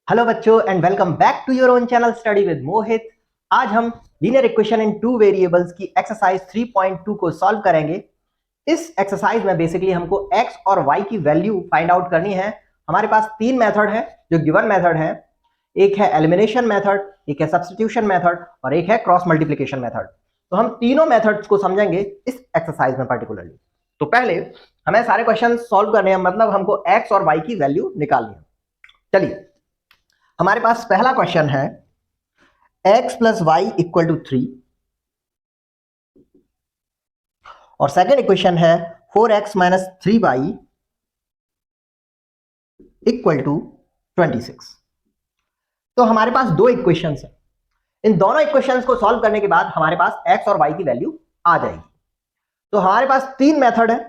Hello बच्चों and welcome back to your own channel study with Mohit. आज हम linear equation in two variables की exercise 3.2 को solve करेंगे। इस एक्सरसाइज में बेसिकली हमको x और y की वैल्यू फाइंड आउट करनी है। हमारे पास तीन मेथड है जो गिवन मेथड है। एक है एलिमिनेशन मेथड, एक है सब्स्टिट्यूशन मेथड और एक है क्रॉस मल्टीप्लिकेशन मेथड। तो हम तीनों मेथड्स को समझेंगे इस एक्सरसाइज में पर्टिकुलरली। तो पहले हमें सारे क्वेश्चन सॉल्व करने हैं, मतलब हमको x और y की वैल्यू निकालनी है। चलिए, हमारे पास पहला क्वेश्चन है x plus Y equal to 3 और सेकेंड इक्वेशन है 4x minus 3y equal to 26। तो हमारे पास दो इक्वेशंस हैं। इन दोनों इक्वेशंस को सॉल्व करने के बाद हमारे पास x और y की वैल्यू आ जाएगी। तो हमारे पास तीन मेथड है।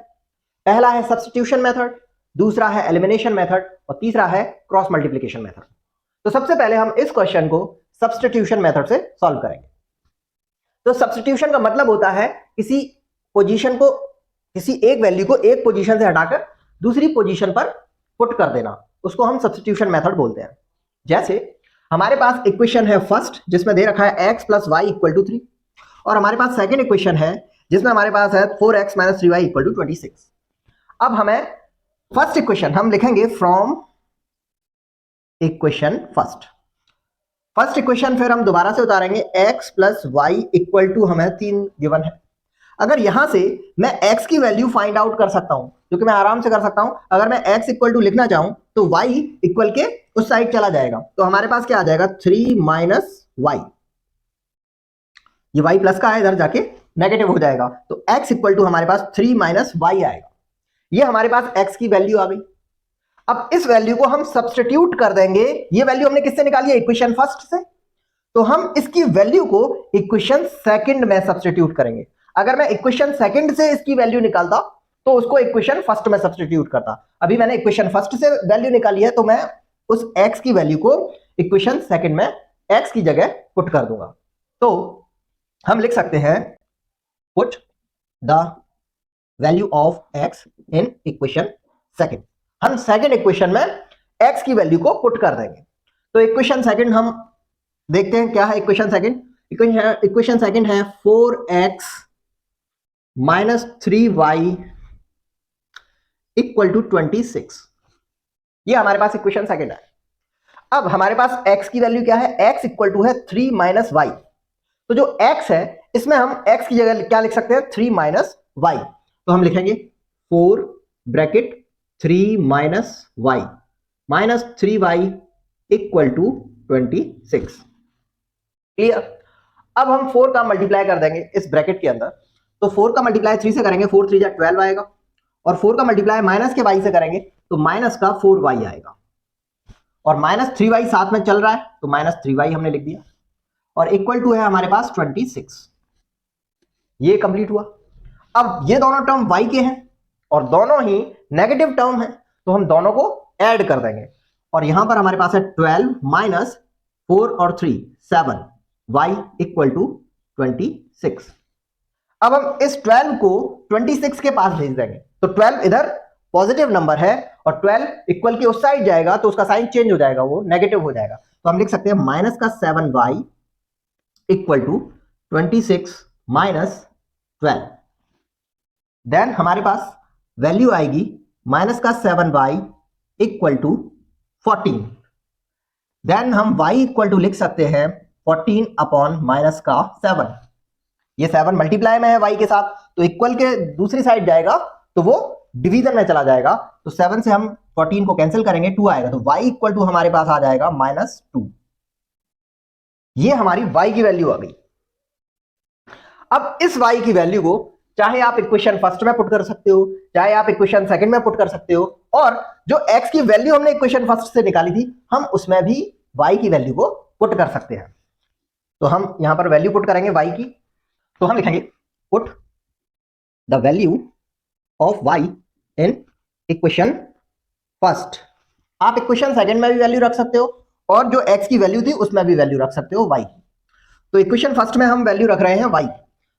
पहला है सब्स्टिट्यूशन मेथड, दूसरा है एलिमिनेशन मेथड और तीसरा है क्रॉस मल्टीप्लिकेशन मेथड। तो सबसे पहले हम इस क्वेश्चन को सब्स्टिट्यूशन मेथड से सॉल्व करेंगे। तो सब्स्टिट्यूशन का मतलब होता है किसी पोजीशन को, किसी एक वैल्यू को एक पोजीशन से हटाकर दूसरी पोजीशन पर पुट कर देना, उसको हम सब्स्टिट्यूशन मेथड बोलते हैं। जैसे हमारे पास इक्वेशन है फर्स्ट जिसमें दे रखा है x plus Y equal to 3 और हमारे पास सेकेंड इक्वेशन है जिसमें हमारे पास है 4x minus 3y equal to 26। अब हमें फर्स्ट इक्वेशन हम लिखेंगे फ्रॉम इक्वेशन फर्स्ट इक्वेशन, फिर हम दोबारा से उतारेंगे x plus Y equal to हमें 3 गिवन है। अगर यहां से मैं x की वैल्यू फाइंड आउट कर सकता हूं, जो कि मैं आराम से कर सकता हूं। अगर मैं x इक्वल टू लिखना चाहूं तो y इक्वल के उस साइड चला जाएगा, तो हमारे पास क्या आ जाएगा 3 माइनस वाई। ये y प्लस का है, इधर जाके नेगेटिव हो जाएगा, तो x इक्वल टू हमारे पास 3 माइनस वाई आएगा। ये हमारे पास x की वैल्यू आ गई। अब इस वैल्यू को हम सब्स्टिट्यूट कर देंगे। ये वैल्यू हमने किससे निकाली है? इक्वेशन फर्स्ट से। तो हम इसकी वैल्यू को इक्वेशन सेकंड में सब्स्टिट्यूट करेंगे। अगर मैं इक्वेशन सेकंड से इसकी वैल्यू निकालता तो उसको इक्वेशन फर्स्ट में सब्स्टिट्यूट करता। अभी मैंने इक्वेशन फर्स्ट से वैल्यू निकाली है, तो मैं उस x की वैल्यू को इक्वेशन सेकंड में x की जगह पुट कर दूंगा। तो हम लिख सकते हैं put the value of x in equation second. हम सेकंड इक्वेशन में x की वैल्यू को पुट कर देंगे। तो इक्वेशन सेकंड हम देखते हैं क्या है। इक्वेशन सेकंड है 4x minus 3y equal to 26। ये हमारे पास इक्वेशन सेकंड है। अब हमारे पास x की वैल्यू क्या है? x इक्वल टू है 3 माइनस वाई। तो जो x है इसमें हम x की जगह क्या लिख सकते हैं? 3 माइनस वाई। तो हम लिखेंगे 4 bracket 3 minus Y minus 3y equal to 26। Clear? अब हम 4 का मल्टीप्लाई कर देंगे इस ब्रैकेट के अंदर। तो 4 का मल्टीप्लाई 3 से करेंगे, 4 3 जा 12 आएगा, और 4 का मल्टीप्लाई माइनस के y से करेंगे तो माइनस का 4y आएगा, और माइनस 3y साथ में चल रहा है तो माइनस 3y हमने लिख दिया, और इक्वल टू है हमारे पास 26। ये कंप्लीट हुआ। अब ये दोनों टर्म y के हैं और दोनों ही नेगेटिव टर्म है, तो हम दोनों को ऐड कर देंगे, और यहां पर हमारे पास है 12 माइनस 4 और 3 7 y इक्वल टू 26। अब हम इस 12 को 26 के पास भेज देंगे, तो 12 इधर पॉजिटिव नंबर है और 12 इक्वल के उस साइड जाएगा तो उसका साइन चेंज हो जाएगा, वो नेगेटिव हो जाएगा। तो हम लिख सकते हैं माइनस का 7y equal to 26 minus 12। Then हमारे पास वैल्यू आएगी माइनस का 7y इक्वल टू 14। देन हम y इक्वल टू लिख सकते हैं 14 अपॉन माइनस का 7। ये 7 मल्टीप्लाई में है y के साथ, तो इक्वल के दूसरी साइड जाएगा तो वो डिवीजन में चला जाएगा, तो 7 से हम 14 को कैंसिल करेंगे, 2 आएगा, तो y इक्वल टू हमारे पास आ जाएगा माइनस 2। ये हमारी y की वैल्यू आ गई। अब इस y की वैल्यू को चाहे आप इक्वेशन फर्स्ट में पुट कर सकते हो, चाहे आप इक्वेशन सेकंड में पुट कर सकते हो, और जो x की वैल्यू हमने इक्वेशन फर्स्ट से निकाली थी हम उसमें भी y की वैल्यू को पुट कर सकते हैं। तो हम यहां पर वैल्यू पुट करेंगे y की, तो हम लिखेंगे put the value of y in equation first. आप इक्वेशन सेकंड में भी वैल्यू रख सकते हो और जो x की वैल्यू थी उसमें भी वैल्यू रख सकते हो y की। तो इक्वेशन फर्स्ट में हम वैल्यू रख रहे हैं y।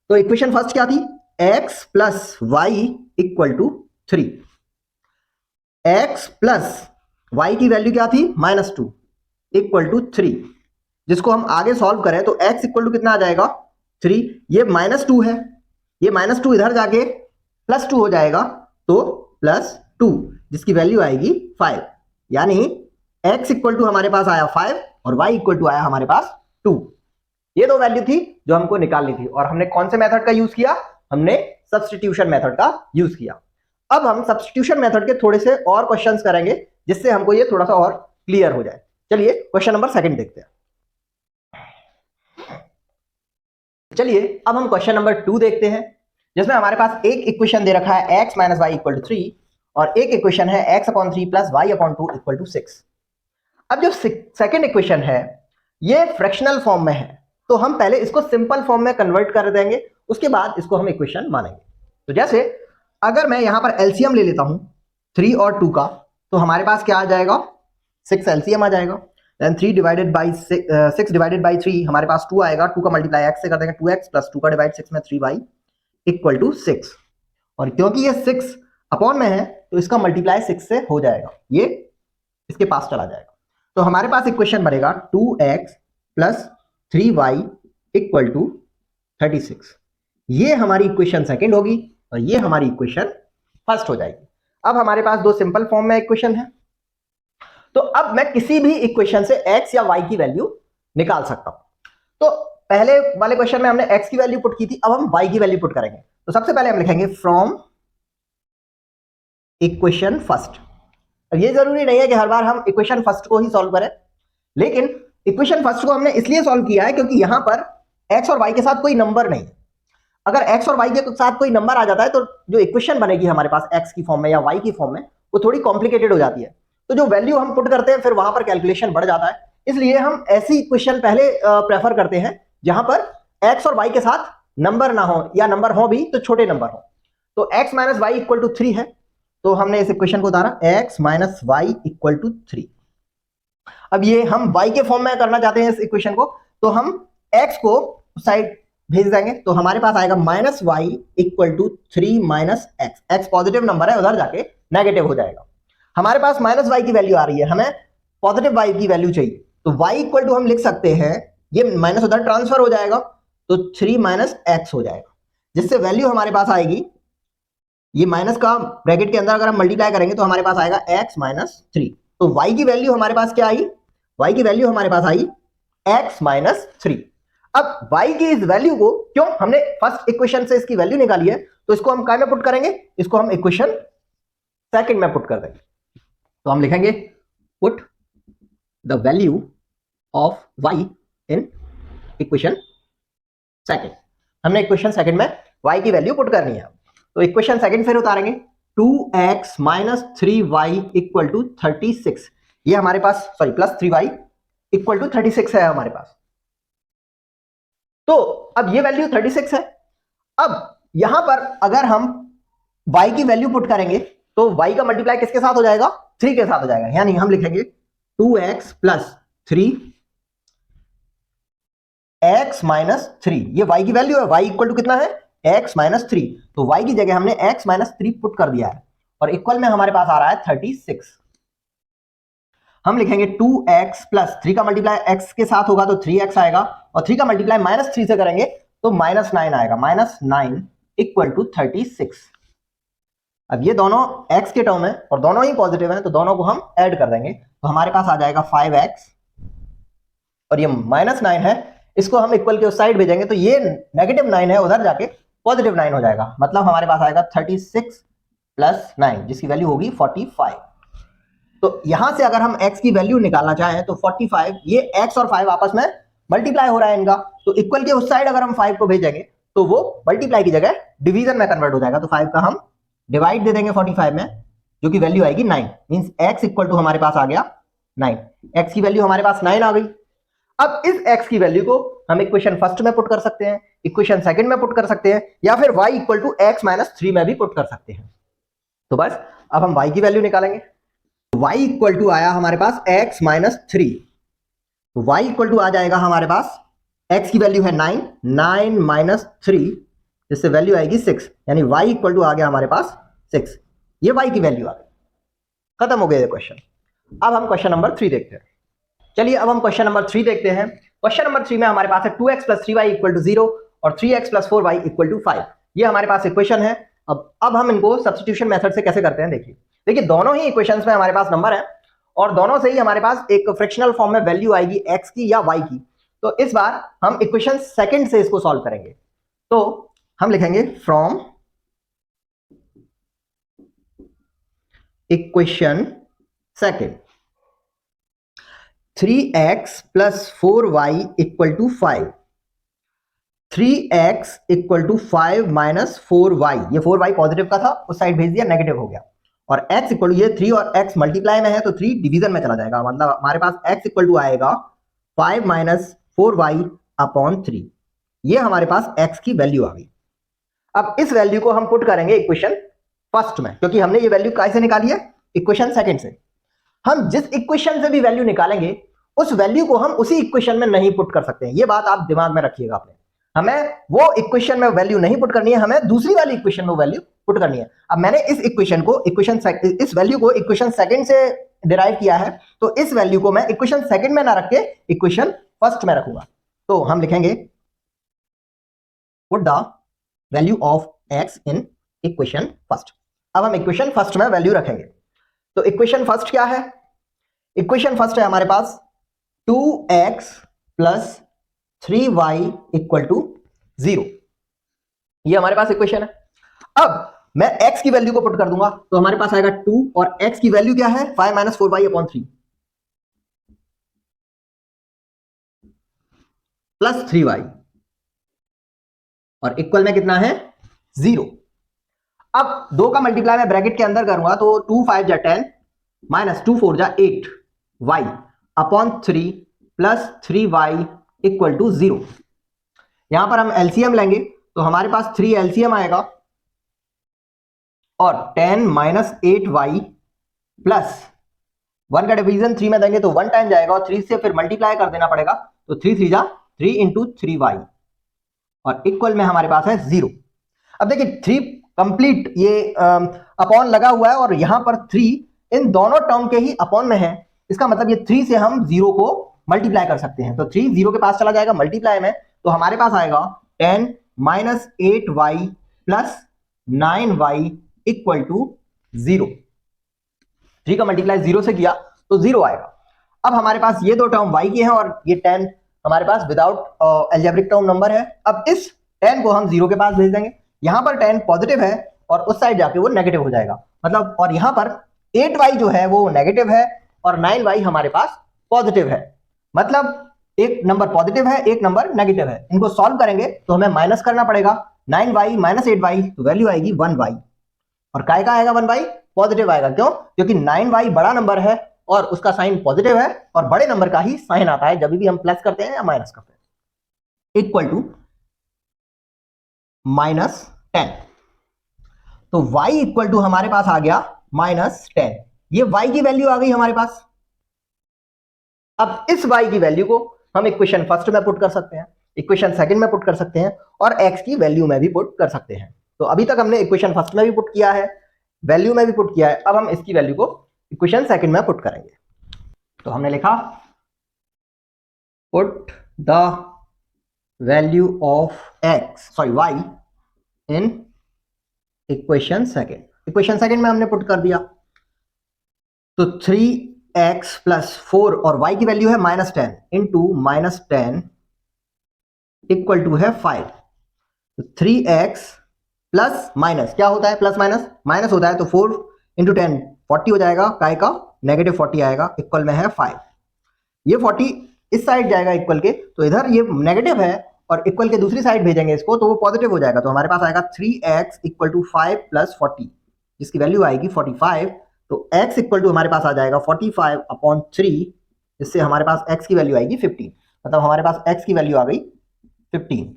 तो इक्वेशन फर्स्ट क्या थी? x plus Y equal to 3। x प्लस y की वैल्यू क्या थी? -2। इक्वल टू 3, जिसको हम आगे सॉल्व करें तो x इक्वल टू कितना आ जाएगा 3, ये -2 है, ये -2 इधर जाके +2 हो जाएगा तो +2, जिसकी वैल्यू आएगी 5, यानी x इक्वल टू हमारे पास आया 5 और y इक्वल टू आया हमारे पास 2। ये दो वैल्यू थी जो हमको निकालनी थी और हमने कौन से मेथड का यूज किया, हमने सब्स्टिट्यूशन मेथड का यूज किया। अब हम सब्स्टिट्यूशन मेथड के थोड़े से और क्वेश्चंस करेंगे जिससे हमको ये थोड़ा सा और क्लियर हो जाए। चलिए क्वेश्चन नंबर 2 देखते हैं। चलिए अब हम क्वेश्चन नंबर 2 देखते हैं, जिसमें हमारे पास एक इक्वेशन दे रखा है x - y = 3 और एक इक्वेशन है x/3 + y/2 = 6। अब जो सेकंड इक्वेशन है ये फ्रैक्शनल फॉर्म में है, तो हम पहले इसको सिंपल फॉर्म में कन्वर्ट कर देंगे, उसके बाद इसको हम इक्वेशन मानेंगे। तो जैसे अगर मैं यहां पर एलसीएम ले लेता हूं 3 और 2 का, तो हमारे पास क्या आ जाएगा 6 एलसीएम आ जाएगा। Then 3 divided by 6 divided by 3 हमारे पास 2 आएगा, 2 का मल्टीप्लाई x से कर देंगे 2x प्लस 2 का डिवाइड 6 में 3y इक्वल टू 6, और क्योंकि ये 6 अपॉन में है तो इसका मल्टीप्लाई 6 से हो जाएगा, ये इसके पास चला जाएगा। तो हमारे पास इक्वेशन बनेगा 2x plus 3y equal to 36। ये हमारी इक्वेशन सेकंड होगी और ये हमारी इक्वेशन फर्स्ट हो जाएगी। अब हमारे पास दो सिंपल फॉर्म में इक्वेशन है, तो अब मैं किसी भी इक्वेशन से x या y की वैल्यू निकाल सकता हूं। तो पहले वाले क्वेश्चन में हमने x की वैल्यू पुट की थी, अब हम y की वैल्यू पुट करेंगे। तो सबसे पहले हम लिखेंगे फ्रॉम इक्वेशन फर्स्ट। ये जरूरी नहीं है कि हर बार हम इक्वेशन फर्स्ट को ही सॉल्व करें, लेकिन इक्वेशन फर्स्ट को हमने इसलिए सॉल्व किया है क्योंकि यहां पर x और y के साथ कोई नंबर नहीं है। अगर x और y के साथ कोई नंबर आ जाता है तो जो इक्वेशन बनेगी हमारे पास x की फॉर्म में या y की फॉर्म में वो थोड़ी कॉम्प्लिकेटेड हो जाती है। तो जो वैल्यू हम पुट करते हैं फिर वहां पर कैलकुलेशन बढ़ जाता है, इसलिए हम ऐसी इक्वेशन पहले प्रेफर करते हैं जहां पर x और y के साथ नंबर ना हो, या नंबर हो भी तो छोटे नंबर हो। तो x - y = 3 है, तो हमने इस इक्वेशन को उतारा x - y = 3। अब ये हम y के फॉर्म में करना चाहते हैं इस इक्वेशन को, तो हम x को साइड भेज देंगे, तो हमारे पास आएगा -y = 3 - x। x positive number है, उधर जाके नेगेटिव हो जाएगा। हमारे पास -y की वैल्यू आ रही है, हमें पॉजिटिव y की वैल्यू चाहिए, तो y = हम लिख सकते हैं, ये माइनस उधर ट्रांसफर हो जाएगा तो 3 - x हो जाएगा, जिससे वैल्यू हमारे पास आएगी, ये माइनस का ब्रैकेट के अंदर अगर हम मल्टीप्लाई करेंगे तो हमारे पास आएगा x - 3। तो y की वैल्यू हमारे पास क्या आई, y की वैल्यू हमारे पास आई x - 3। अब y की इस वैल्यू को, क्यों हमने फर्स्ट इक्वेशन से इसकी वैल्यू निकाली है, तो इसको हम काय में पुट करेंगे, इसको हम इक्वेशन सेकंड में पुट कर देंगे। तो हम लिखेंगे put the value of y in equation second. हमने इक्वेशन सेकंड में y की वैल्यू पुट करनी है। तो इक्वेशन सेकंड फिर उतारेंगे 2x - 3y = 36। ये हमारे पास सॉरी प्लस 3y = 36 है हमारे पास। तो अब ये वैल्यू 36 है। अब यहां पर अगर हम y की वैल्यू पुट करेंगे तो y का मल्टीप्लाई किसके साथ हो जाएगा, 3 के साथ हो जाएगा, यानी हम लिखेंगे 2x + 3 x - 3। ये y की वैल्यू है, y = कितना है x - 3, तो y की जगह हमने x - 3 पुट कर दिया है और इक्वल में हमारे पास आ रहा है 36। हम लिखेंगे 2x + 3 का मल्टीप्लाई x के साथ होगा तो 3x आएगा, और 3 का मल्टीप्लाई -3 से करेंगे तो -9 आएगा, -9 = 36। अब ये दोनों x के टर्म है और दोनों ही पॉजिटिव हैं, तो दोनों को हम ऐड कर देंगे, तो हमारे पास आ जाएगा 5x, और ये -9 है, इसको हम इक्वल के उस साइड भेजेंगे तो ये -9 है, उधर जाके +9 हो जाएगा, मतलब हमारे पास आएगा 36 + 9, जिसकी वैल्यू होगी 45। तो यहां से अगर हम x की वैल्यू निकालना चाहें तो 45, ये x और 5 आपस में मल्टीप्लाई हो रहा है इनका, तो इक्वल के उस साइड अगर हम 5 को भेजेंगे तो वो मल्टीप्लाई की जगह डिवीजन में कन्वर्ट हो जाएगा, तो 5 का हम डिवाइड दे देंगे 45 में, जो कि वैल्यू आएगी 9, मींस x = हमारे पास आ गया 9। x की वैल्यू हमारे पास 9 आ गई। अब इस x की वैल्यू को हम इक्वेशन फर्स्ट में पुट कर सकते हैं, इक्वेशन सेकंड में पुट कर सकते हैं, या फिर y = x - 3 में भी पुट कर सकते हैं। तो बस अब हम y की वैल्यू निकालेंगे। y = आया हमारे पास x - 3, तो y = आ जाएगा हमारे पास, x की वैल्यू है 9, 9 - 3, जिससे वैल्यू आएगी 6, यानी y = आ गया हमारे पास 6। ये y की वैल्यू आ गई, खत्म हो गया ये क्वेश्चन। अब हम क्वेश्चन नंबर 3 देखते हैं। चलिए अब हम क्वेश्चन नंबर 3 देखते हैं। क्वेश्चन नंबर 3 में हमारे पास है 2x + 3y = 0 और 3x + 4y = 5। ये हमारे पास इक्वेशन है। अब हम इनको सब्स्टिट्यूशन मेथड से कैसे करते हैं देखिए दोनों ही इक्वेशंस में हमारे पास नंबर है और दोनों से ही हमारे पास एक फ्रैक्शनल फॉर्म में वैल्यू आएगी x की या y की। तो इस बार हम इक्वेशन सेकंड से इसको सॉल्व करेंगे। तो हम लिखेंगे from equation second 3x + 4y = 5। 3x = 5 - 4y, ये 4y पॉजिटिव का था, उस साइड भेज दिया, नेगेटिव हो गया। और x = ये 3 और x मल्टीप्लाई में है तो 3 डिवीजन में चला जाएगा, मतलब हमारे पास x = आएगा 5 - 4y/3। ये हमारे पास x की वैल्यू आ गई। अब इस वैल्यू को हम पुट करेंगे इक्वेशन फर्स्ट में, क्योंकि हमने ये वैल्यू कैसे निकाली है, इक्वेशन सेकंड से। हम जिस इक्वेशन से भी वैल्यू निकालेंगे उस वैल्यू को हम उसी इक्वेशन में नहीं पुट कर सकते हैं, ये बात आप दिमाग में रखिएगा अपने। हमें वो इक्वेशन में वैल्यू नहीं पुट करनी है, हमें दूसरी वाली इक्वेशन में वैल्यू पुट करनी है। अब मैंने इस इक्वेशन को इस वैल्यू को इक्वेशन सेकंड से डिराइव किया है, तो इस वैल्यू को मैं इक्वेशन सेकंड में ना रख के इक्वेशन फर्स्ट में रखूंगा। तो हम लिखेंगे put the value of x in equation first. अब हम इक्वेशन फर्स्ट में वैल्यू रखेंगे। तो इक्वेशन फर्स्ट क्या है? इक्वेशन फर्स्ट है हमारे पास 2x + 3y = 0। ये हमारे पास इक्वेशन है। अब मैं x की वैल्यू को पुट कर दूंगा तो हमारे पास आएगा 2 और x की वैल्यू क्या है 5 - 4y/3 + 3y और इक्वल में कितना है 0। अब 2 का मल्टीप्लाई मैं ब्रैकेट के अंदर करूंगा तो 2 5 = 10 - 2 4 = 8 y/3 + 3y = 0। यहां पर हम एलसीएम लेंगे तो हमारे पास 3 एलसीएम आएगा और 10 - 8y प्लस 1 का डिवीजन 3 में देंगे तो 1 टाइम जाएगा और 3 से फिर मल्टीप्लाई कर देना पड़ेगा, तो 3 3 जा 3 × 3y और इक्वल में हमारे पास है 0। अब देखिए 3 कंप्लीट ये अपॉन लगा हुआ है और यहां पर 3 इन दोनों टर्म के ही अपॉन में है, इसका मतलब ये 3 से हम 0 को मल्टीप्लाई कर सकते हैं। तो 3 0 के पास चला जाएगा मल्टीप्लाई में, तो हमारे पास आएगा 10 - 8y + 9y = 0। 3 का मल्टीप्लाई 0 से किया तो 0 आएगा। अब हमारे पास ये दो टर्म y के हैं और ये 10 हमारे पास विदाउट अलजेब्रिक टर्म नंबर है। अब इस 10 को हम 0 के पास भेज देंगे, यहां पर 10 पॉजिटिव है और उस साइड जाके वो नेगेटिव हो जाएगा, मतलब और यहां पर 8y जो है वो नेगेटिव है और 9y हमारे पास पॉजिटिव है, मतलब एक नंबर पॉजिटिव है एक नंबर नेगेटिव है। इनको सॉल्व करेंगे तो हमें माइनस करना पड़ेगा, 9y - 8y तो वैल्यू आएगी 1y और काय का आएगा 1y पॉजिटिव आएगा। क्यों? क्योंकि 9y बड़ा नंबर है और उसका साइन पॉजिटिव है और बड़े नंबर का ही साइन आता है जब भी हम प्लस करते हैं या माइनस करते हैं। इक्वल टू -10, तो y इक्वल टू हमारे पास आ गया -10। ये y की वैल्यू आ गई हमारे पास। अब इस y की वैल्यू को हम इक्वेशन फर्स्ट में पुट कर सकते हैं, इक्वेशन सेकंड में पुट कर सकते हैं और x की वैल्यू में भी पुट कर सकते हैं। तो अभी तक हमने इक्वेशन फर्स्ट में भी पुट किया है, वैल्यू में भी पुट किया है, अब हम इसकी वैल्यू को इक्वेशन सेकंड में पुट करेंगे। तो हमने लिखा put the value of y in equation second. Equation second में हमने पुट कर दिया तो 3x + 4 और y की वैल्यू है -10 इंटू -10 इक्वल टू है 5। तो 3x प्लस माइनस क्या होता है, प्लस माइनस माइनस होता है, तो 4 × 10 40 हो जाएगा, काय का -40 आएगा, इक्वल में है 5। ये 40 इस साइड जाएगा इक्वल के, तो इधर ये नेगेटिव है और इक्वल के दूसरी साइड भेजेंगे इसको तो वो पॉजिटिव हो जाएगा। तो हमारे पास आएगा 3x = 5 + 40 जिसकी वैल्यू आएगी 45। तो x इक्वल टू हमारे पास आ जाएगा 45/3, जिससे हमारे पास x की वैल्यू आएगी 15, मतलब हमारे पास x की वैल्यू आ गई 15।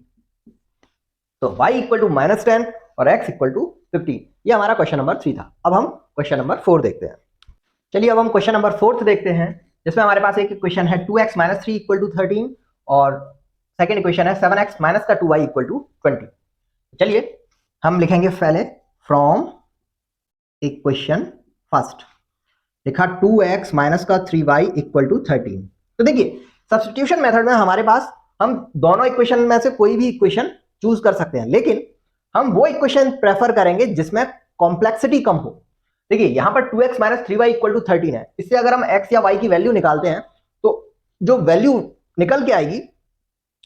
तो y इक्वल टू -10 और x इक्वल टू 15। ये हमारा क्वेश्चन नंबर 3 था। अब हम क्वेश्चन नंबर 4 देखते हैं। चलिए अब हम क्वेश्चन नंबर 4 देखते हैं, जिसमें हमारे पास एक इक्वेशन है 2x - 3 = 13 और सेकेंड इक्वेशन है 7x - 2y = 20। चलिए हम लिखेंगे पहले फ्रॉम इक्वेशन फर्स्ट, लिखा 2x - 3y = 13। तो देखिए सब्स्टिट्यूशन मेथड में हमारे पास हम दोनों इक्वेशन में से कोई भी इक्वेशन चूज कर सकते हैं, लेकिन हम वो इक्वेशन प्रेफर करेंगे जिसमें कॉम्प्लेक्सिटी कम हो। देखिए यहां पर 2x minus 3y equal to 13 है, इससे अगर हम x या y की वैल्यू निकालते हैं तो जो वैल्यू निकल के आएगी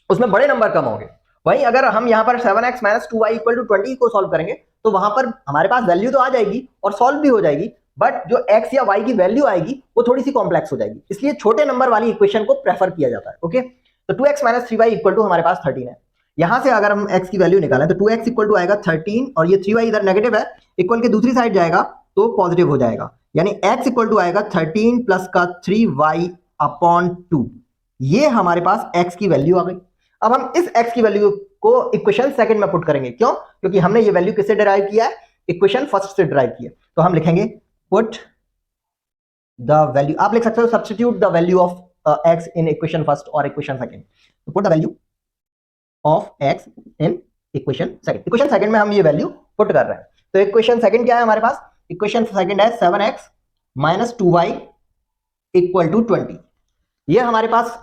उसमें बड़े नंबर कम होंगे। वहीं अगर हम यहाँ पर 7x minus 2y equal to 20 को सॉल्व करेंगे तो वहां पर हमारे पास वैल्यू तो आ जाएगी और सॉल्व भी हो जाएगी, बट जो x या y की वैल्यू आएगी वो थोड़ी सी कॉम्प्लेक्स हो जाएगी, इसलिए छोटे नंबर वाली इक्वेशन को प्रेफर किया जाता है। ओके, तो 2x minus 3y equal to हमारे पास 13 है। यहां से अगर हम x की वैल्यू निकालें तो 2x इक्वल टू आएगा 13 और ये 3y इधर नेगेटिव है, इक्वल के दूसरी साइड जाएगा तो पॉजिटिव हो जाएगा, यानी x इक्वल टू आएगा 13 प्लस का 3y अपॉन 2। ये हमारे पास x की वैल्यू आ गई। अब हम इस x की वैल्यू को इक्वेशन सेकंड में पुट करेंगे, क्यों? क्योंकि हमने ये वैल्यू किससे डिराइव किया है? इक्वेशन फर्स्ट से डिराइव किया। तो हम लिखेंगे पुट द वैल्यू, आप लिख सकते हो substitute the value of x in equation first और इक्वेशन सेकंड। तो put the value of x in equation second. Equation second में हम ये वैल्यू पुट कर रहे हैं। तो इक्वेशन सेकंड क्या है हमारे पास? इक्वेशन सेकंड है 7x minus 2y equal to 20। ये हमारे पास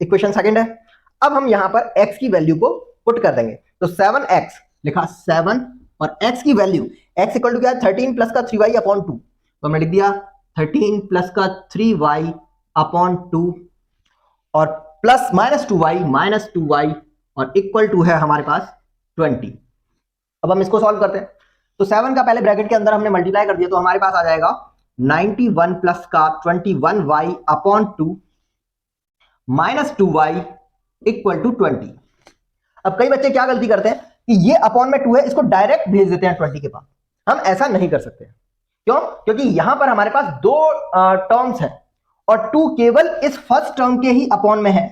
इक्वेशन सेकंड है। अब हम यहां पर x की वैल्यू को पुट कर देंगे, तो 7x लिखा 7 और x की वैल्यू x इक्वल टू क्या है? 13 प्लस का 3y अपॉन 2। तो हमने लिख दिया 13 प्लस का 3y अपॉन 2 और प्लस माइनस 2y और इक्वल टू है हमारे पास 20। अब हम इसको सॉल्व करते हैं, तो 7 का पहले ब्रैकेट के अंदर हमने मल्टीप्लाई कर दिया, तो हमारे पास आ जाएगा 91 प्लस का 21y upon 2 minus 2y equal to 20। अब कई बच्चे क्या गलती करते हैं कि ये अपॉन में 2 है, इसको डायरेक्ट भेज देते हैं 20 के पास। हम ऐसा नहीं कर सकते। क्यों? क्योंकि यहां पर हमारे पास दो टर्म्स हैं और 2 केवल इस फर्स्ट टर्म के ही अपॉन में है,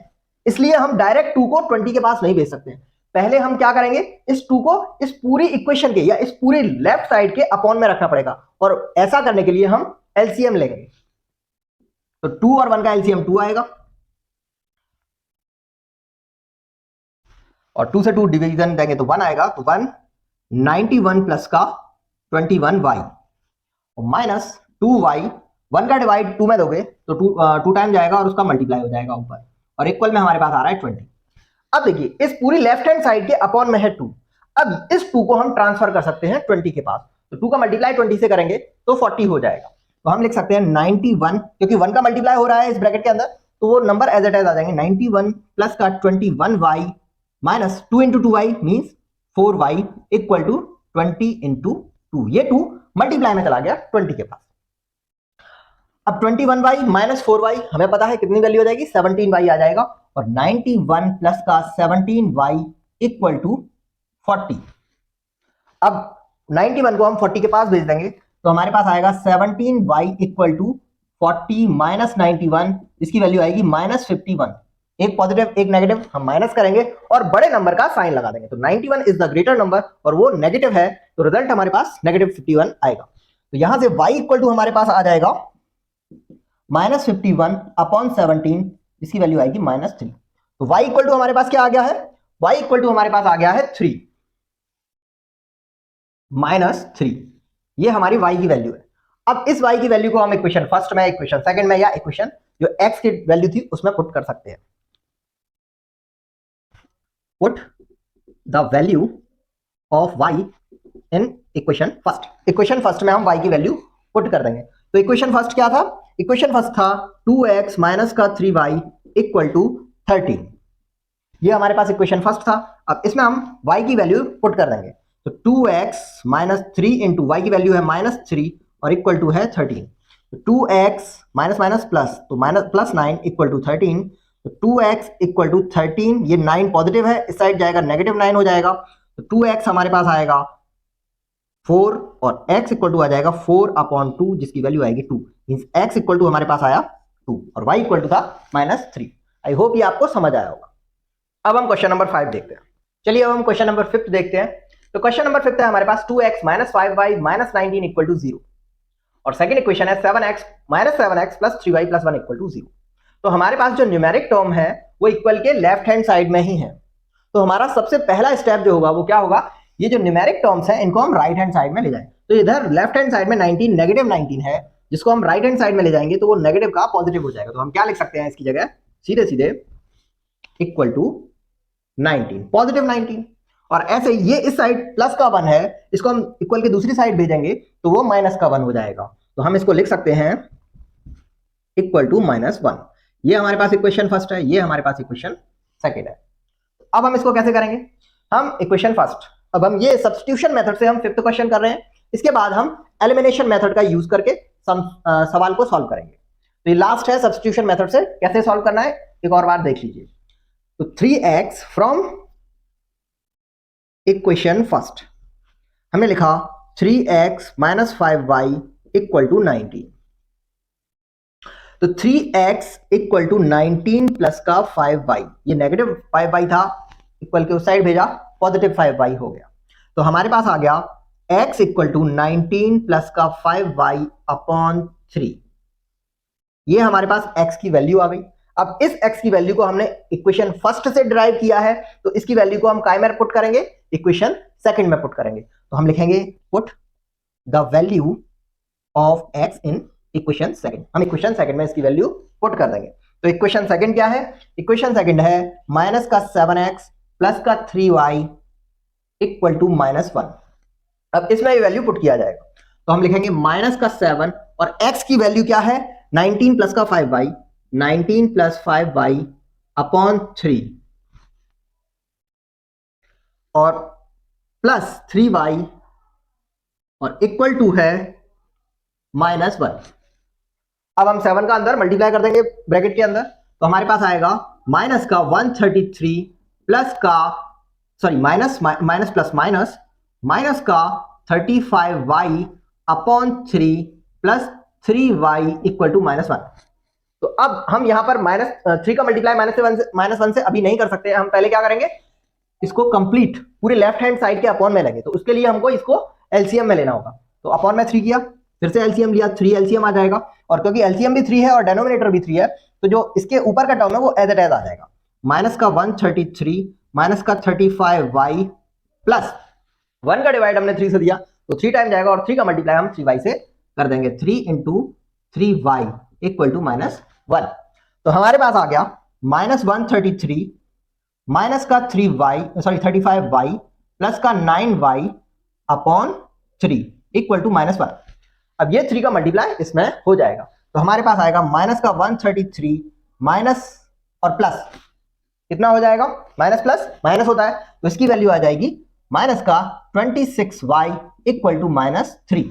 इसलिए हम डायरेक्ट 2 को 20 के पास नहीं भेज सकते। पहले हम क्या करेंगे, इस 2 को इस पूरी इक्वेशन के या इस पूरे लेफ्ट साइड के अपॉन में रखना पड़ेगा, और ऐसा करने के लिए हम एलसीएम लेंगे। तो 2 और 1 का एलसीएम 2 आएगा और 2 से 2 डिवीजन देंगे तो 1 आएगा, तो 1 91 प्लस का 21y और माइनस 2y। 1 का डिवाइड 2 में दोगे तो 2 टाइम जाएगा और उसका मल्टीप्लाई हो जाएगा ऊपर, और इक्वल में हमारे पास आ रहा है 20। अब देखिए इस पूरी लेफ्ट हैंड साइड के अपॉन में है 2। अब इस 2 को हम ट्रांसफर कर सकते हैं 20 के पास, तो 2 का मल्टीप्लाई 20 से करेंगे तो 40 हो जाएगा। तो हम लिख सकते हैं 91, क्योंकि 1 का मल्टीप्लाई हो रहा है इस ब्रैकेट के अंदर, तो वो नंबर एज इट इज आ जाएंगे 91 प्लस का 21y minus 2 into 2y means 4y equal to 20 into 2। ये 2 मल्टीप्लाई में चला गया 20 के पास। अब 21y माइनस 4y हमें पता है कितनी वैल्यू हो जाएगी, 17y आ जाएगा, और 91 प्लस का 17y इक्वल टू 40। अब 91 को हम 40 के पास भेज देंगे तो हमारे पास आएगा 17y इक्वल टू 40 माइनस 91, इसकी वैल्यू आएगी माइनस 51। एक पॉजिटिव एक नेगेटिव हम माइनस करेंगे और बड़े नंबर का साइन लगा देंगे, तो 91 इज द ग्रेटर नंबर और वो नेगेटिव है, तो रिजल्ट हमारे पास नेगेटिव 51 आएगा। तो यहां से y इक्वल टू हमारे पास आ जाएगा माइनस 51 अपॉन 17, इसकी वैल्यू आएगी माइनस 3। तो y इक्वल टू हमारे पास क्या आ गया है? y इक्वल टू हमारे पास आ गया है 3 माइनस 3। ये हमारी y की वैल्यू है। अब इस y की वैल्यू को हम इक्वेशन फर्स्ट में, इक्वेशन सेकंड में, या इक्वेशन जो x की वैल्यू थी उसमें पुट कर सकते हैं। Put the value of y in equation first. Equation first में हम y की वैल्यू पुट कर देंगे। तो इक्वेशन फर्स्ट क्या था? इक्वेशन फर्स्ट था 2x माइनस का 3y इक्वल टू 13। ये हमारे पास इक्वेशन फर्स्ट था। अब इसमें हम y की वैल्यू पुट कर देंगे, तो 2x माइनस 3 इंटू y की वैल्यू है माइनस 3 और इक्वल टू है 13। तो 2x माइनस माइनस प्लस, तो माइनस प्लस 9 इक्वल टू 13। तो 2x इक्वल टू 13, ये 9 पॉजिटिव है, इस साइड जाएगा नेगेटिव 9 हो जाएगा, तो 2x हमारे पास आएगा 4 और x इक्वल टू आ जाएगा 4 अपॉन 2, जिसकी वैल्यू आएगी 2। मींस x इक्वल टू हमारे पास आया 2 और y इक्वल टू था माइनस 3। आई होप ये आपको समझ आया होगा। अब हम क्वेश्चन नंबर 5 देखते हैं। चलिए अब हम क्वेश्चन नंबर 5 देखते हैं। तो क्वेश्चन नंबर 5 है हमारे पास 2x minus 5y minus 19 equal to 0, और सेकंड इक्वेशन है 7x minus 7x plus 3y plus 1 equal to 0। तो हमारे पास जो न्यूमेरिक टर्म है वो इक्वल के लेफ्ट हैंड साइड में ही है। तो हमारा सबसे पहला स्टेप जो होगा वो क्या होगा, ये जो न्यूमेरिक टर्म्स हैं इनको हम राइट हैंड साइड में ले जाएं। तो इधर लेफ्ट हैंड साइड में 19 नेगेटिव 19 है, जिसको हम राइट हैंड साइड में ले जाएंगे तो वो नेगेटिव का पॉजिटिव हो जाएगा। तो हम क्या लिख सकते हैं इसकी जगह, सीधे सीधे इक्वल टू 19, पॉजिटिव 19। और ऐसे ये इस साइड प्लस का 1 है, इसको हम इक्वल की दूसरी साइड भेजेंगे तो वो माइनस का 1 हो जाएगा। तो हम इसको लिख सकते हैं इक्वल टू -1। ये हमारे पास इक्वेशन फर्स्ट है, ये हमारे पास इक्वेशन सेकंड है। अब हम इसको कैसे करेंगे? हम इक्वेशन फर्स्ट, अब हम ये सब्स्टिट्यूशन मेथड से हम फिफ्थ क्वेश्चन कर रहे हैं, इसके बाद हम एलिमिनेशन मेथड का यूज करके सवाल को सॉल्व करेंगे। तो ये लास्ट है सब्स्टिट्यूशन मेथड से कैसे सॉल्व करना है, एक और बार देख लीजिए। तो 3x फ्रॉम इक्वेशन फर्स्ट हमने लिखा 3x - 5y = 19। तो 3x = 19 प्लस का 5y, ये नेगेटिव 5y था, इक्वल के उस साइड भेजा, पॉजिटिव 5y हो गया। तो हमारे पास आ गया x = 19 प्लस का 5y अपॉन 3। ये हमारे पास x की वैल्यू आ गई। अब इस x की वैल्यू को हमने इक्वेशन फर्स्ट से डिराइव किया है, तो इसकी वैल्यू को हम काय में पुट करेंगे, इक्वेशन सेकंड में पुट करेंगे। तो हम लिखेंगे put the value of x in equation second. हम इक्वेशन सेकंड में इसकी वैल्यू पुट कर देंगे। तो इक्वेशन सेकंड क्या है? इक्वेशन सेकंड है माइनस का 7x प्लस का 3y इक्वल टू -1। अब इसमें ये वैल्यू पुट किया जाएगा, तो हम लिखेंगे माइनस का 7 और x की वैल्यू क्या है? 19 प्लस का 5y, 19 प्लस 5y अपॉन 3 और प्लस 3y और इक्वल टू है -1। अब हम 7 का अंदर मल्टीप्लाई कर देंगे ब्रैकेट के अंदर, तो हमारे पास आएगा माइनस का 133 प्लस का माइनस प्लस माइनस का 35y upon 3 plus 3y equal to -1। तो अब हम यहां पर -3 का मल्टीप्लाई -1 से अभी नहीं कर सकते। हम पहले क्या करेंगे, इसको कंप्लीट पूरे लेफ्ट हैंड साइड के अपॉन में लेंगे। तो उसके लिए हमको इसको एलसीएम में लेना होगा। तो अपॉन में 3 किया, फिर से एलसीएम लिया, 3 एलसीएम आ जाएगा। और क्योंकि एलसीएम भी 3 है और डेनोमिनेटर भी 3 है, तो जो इसके ऊपर का टर्म है वो एज इट एज आ जाएगा। माइनस का 133 माइनस का 35y प्लस 1 का डिवाइड हमने 3 से दिया, तो 3 टाइम जाएगा और 3 का मल्टीप्लाई हम 3y से कर देंगे। 3 × 3y इक्वल टू -1। तो हमारे पास आ गया -133 माइनस का 35y प्लस का 9y अपॉन 3 इक्वल टू -1। अब ये 3 का मल्टीप्लाई इसमें हो जाएगा, तो हमारे पास आएगा माइनस का 133 माइनस और प्लस कितना हो जाएगा, माइनस प्लस माइनस होता है, तो इसकी वैल्यू आ जाएगी माइनस का 26y इक्वल टू -3।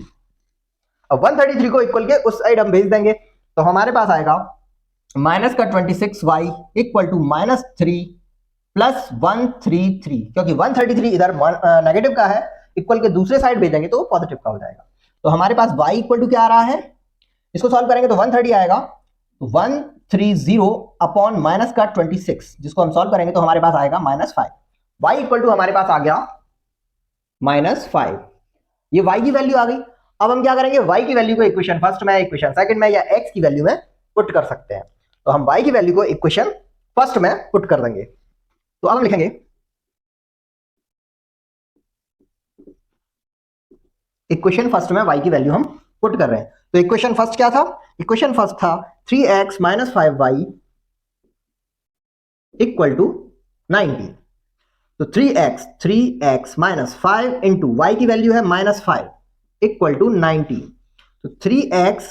अब 133 को इक्वल के उस साइड हम भेज देंगे, तो हमारे पास आएगा माइनस का 26y इक्वल टू -3 प्लस 133, क्योंकि 133 इधर नेगेटिव का है, इक्वल के दूसरे साइड भेजेंगे तो पॉजिटिव का हो जाएगा। तो हमारे पास y इक्वल टू क्या आ रहा है, इसको सॉल्व करेंगे तो 130 आएगा, तो 130 अपॉन माइनस का 26, जिसको हम सॉल्व करेंगे तो हमारे पास आएगा -5। y इक्वल टू हमारे पास आ गया -5। ये y की वैल्यू आ गई। अब हम क्या करेंगे, y की वैल्यू को इक्वेशन फर्स्ट में, इक्वेशन सेकंड में या x की वैल्यू में पुट कर सकते हैं। तो हम y की वैल्यू को इक्वेशन फर्स्ट में पुट कर देंगे। तो अब हम लिखेंगे इक्वेशन फर्स्ट में y की वैल्यू हम पुट कर रहे हैं। तो इक्वेशन फर्स्ट क्या था, इक्वेशन फर्स्ट था 3x - 5y इक्वल टू 19। तो 3x - 5 इंटू y की वैल्यू है -5 इक्वल टू 19। तो 3x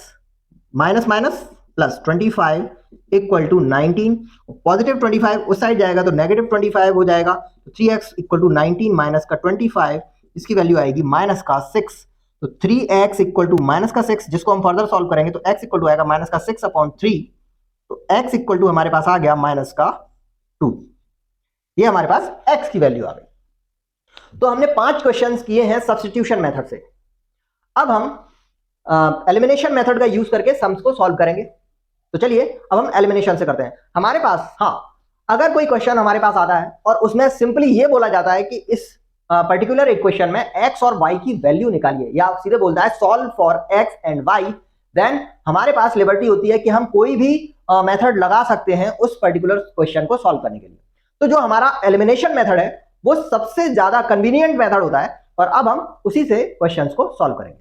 minus minus plus 25 equal to 19, positive 25 उस साइड जाएगा तो नेगेटिव 25 हो जाएगा। तो 3x इक्वल टू 19 माइनस का 25, इसकी वैल्यू आएगी माइनस का 6। तो 3x इक्वल टू माइनस का 6, जिसको हम फर्दर सॉल्व करेंगे तो x इक्वल टू आएगा माइनस का 6 अपॉन 3। तो x इक्वल टू हमारे पास आ गया माइनस का 2। ये हमारे पास x की वैल्यू आ गई। तो हमने 5 क्वेश्चंस किए हैं सब्स्टिट्यूशन मेथड से। अब हम एलिमिनेशन मेथड का यूज करके सम्स को सॉल्व करेंगे। तो चलिए अब हम एलिमिनेशन से करते हैं। हमारे पास अगर कोई क्वेश्चन हमारे पास आता है और उसमें सिंपली ये बोला जाता है कि इस पर्टिकुलर इक्वेशन में x और y की वैल्यू निकालिए, या सीधे बोलता है solve for x and y, then हमारे पास लिबर्टी होती है कि हम कोई भी मेथड लगा सकते हैं उस पर्टिकुलर क्वेश्चन को सॉल्व करने के लिए। तो जो हमारा एलिमिनेशन मेथड है वो सबसे ज्यादा कन्वीनियंट मेथड होता है, और अब हम उसी से क्वेश्चंस को सॉल्व करेंगे।